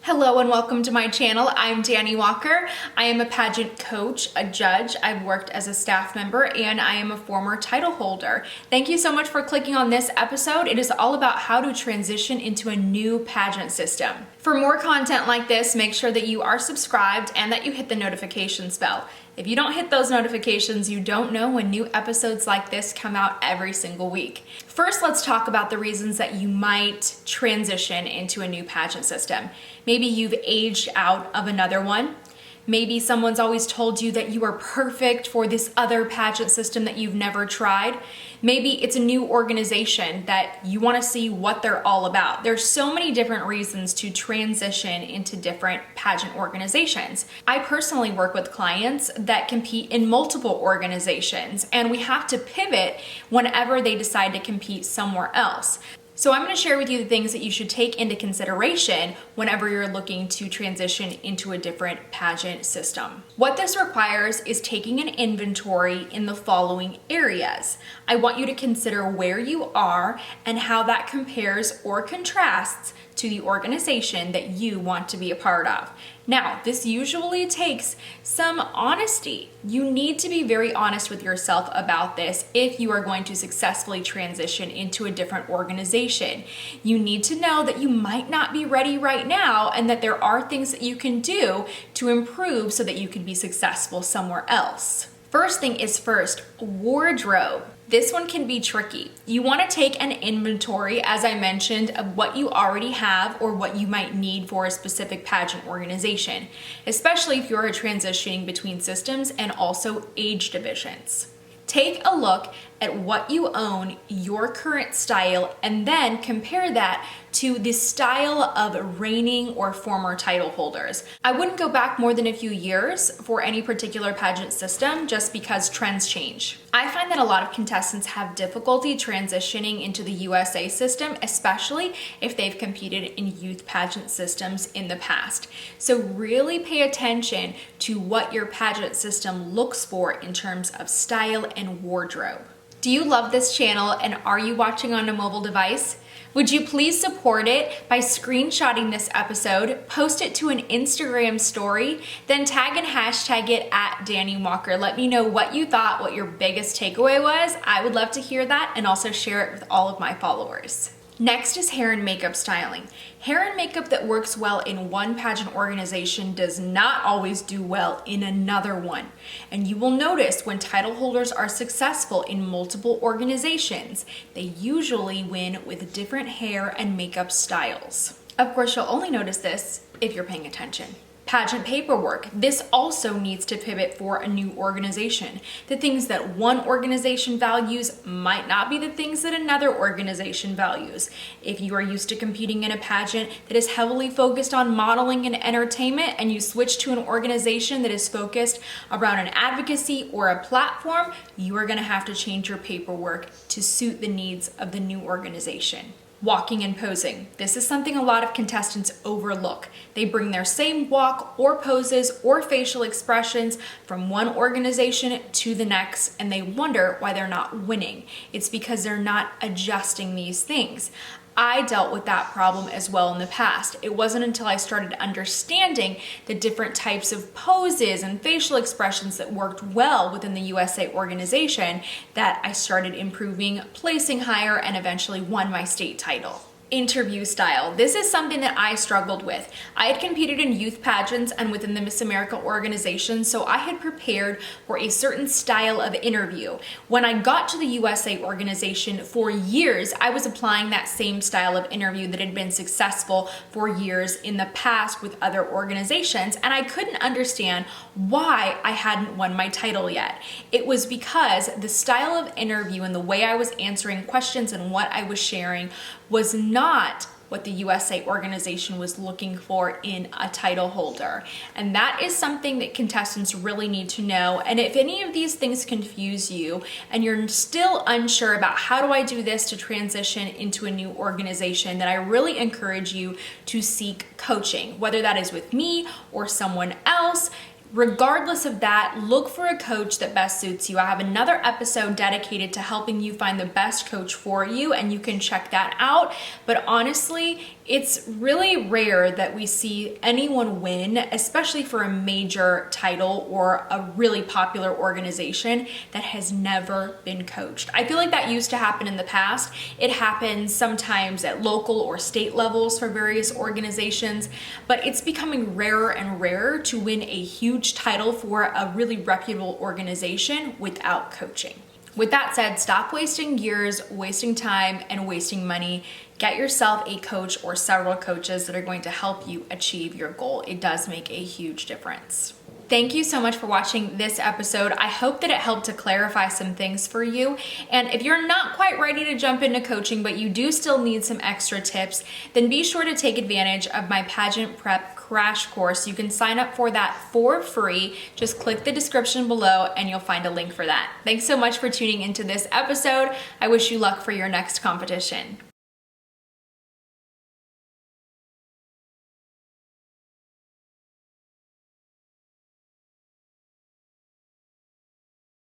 Hello and welcome to my channel. I'm Dani Walker. I am a pageant coach, a judge. I've worked as a staff member, and I am a former title holder. Thank you so much for clicking on this episode. It is all about how to transition into a new pageant system. For more content like this, make sure that you are subscribed and that you hit the notifications bell. If you don't hit those notifications, you don't know when new episodes like this come out every single week. First, let's talk about the reasons that you might transition into a new pageant system. Maybe you've aged out of another one. Maybe someone's always told you that you are perfect for this other pageant system that you've never tried. Maybe it's a new organization that you want to see what they're all about. There's so many different reasons to transition into different pageant organizations. I personally work with clients that compete in multiple organizations, and we have to pivot whenever they decide to compete somewhere else. So I'm going to share with you the things that you should take into consideration whenever you're looking to transition into a different pageant system. What this requires is taking an inventory in the following areas. I want you to consider where you are and how that compares or contrasts to the organization that you want to be a part of. Now, this usually takes some honesty. You need to be very honest with yourself about this if you are going to successfully transition into a different organization. You need to know that you might not be ready right now and that there are things that you can do to improve so that you can be successful somewhere else. First thing is first, wardrobe. This one can be tricky. You want to take an inventory, as I mentioned, of what you already have or what you might need for a specific pageant organization, especially if you're transitioning between systems and also age divisions. Take a look at what you own, your current style, and then compare that to the style of reigning or former title holders. I wouldn't go back more than a few years for any particular pageant system just because trends change. I find that a lot of contestants have difficulty transitioning into the USA system, especially if they've competed in youth pageant systems in the past. So really pay attention to what your pageant system looks for in terms of style and wardrobe. Do you love this channel and are you watching on a mobile device? Would you please support it by screenshotting this episode, post it to an Instagram story, then tag and hashtag it at Dani Walker. Let me know what you thought, what your biggest takeaway was. I would love to hear that and also share it with all of my followers. Next is hair and makeup styling. Hair and makeup that works well in one pageant organization does not always do well in another one. And you will notice when title holders are successful in multiple organizations, they usually win with different hair and makeup styles. Of course, you'll only notice this if you're paying attention. Pageant paperwork. This also needs to pivot for a new organization. The things that one organization values might not be the things that another organization values. If you are used to competing in a pageant that is heavily focused on modeling and entertainment and you switch to an organization that is focused around an advocacy or a platform, you are going to have to change your paperwork to suit the needs of the new organization. Walking and posing. This is something a lot of contestants overlook. They bring their same walk or poses or facial expressions from one organization to the next, and they wonder why they're not winning. It's because they're not adjusting these things. I dealt with that problem as well in the past. It wasn't until I started understanding the different types of poses and facial expressions that worked well within the USA organization that I started improving, placing higher, and eventually won my state title. Interview style. This is something that I struggled with. I had competed in youth pageants and within the Miss America organization, so I had prepared for a certain style of interview. When I got to the USA organization for years, I was applying that same style of interview that had been successful for years in the past with other organizations, and I couldn't understand why I hadn't won my title yet. It was because the style of interview and the way I was answering questions and what I was sharing was not what the USA organization was looking for in a title holder. And that is something that contestants really need to know. And if any of these things confuse you and you're still unsure about how do I do this to transition into a new organization, then I really encourage you to seek coaching, whether that is with me or someone else. Regardless of that, look for a coach that best suits you. I have another episode dedicated to helping you find the best coach for you, and you can check that out. But honestly, It's really rare that we see anyone win, especially for a major title or a really popular organization that has never been coached. I feel like that used to happen in the past. It happens sometimes at local or state levels for various organizations, but it's becoming rarer and rarer to win a huge title for a really reputable organization without coaching. With that said, stop wasting years, wasting time, and wasting money. Get yourself a coach or several coaches that are going to help you achieve your goal. It does make a huge difference. Thank you so much for watching this episode. I hope that it helped to clarify some things for you. And if you're not quite ready to jump into coaching, but you do still need some extra tips, then be sure to take advantage of my pageant prep crash course. You can sign up for that for free. Just click the description below and you'll find a link for that. Thanks so much for tuning into this episode. I wish you luck for your next competition.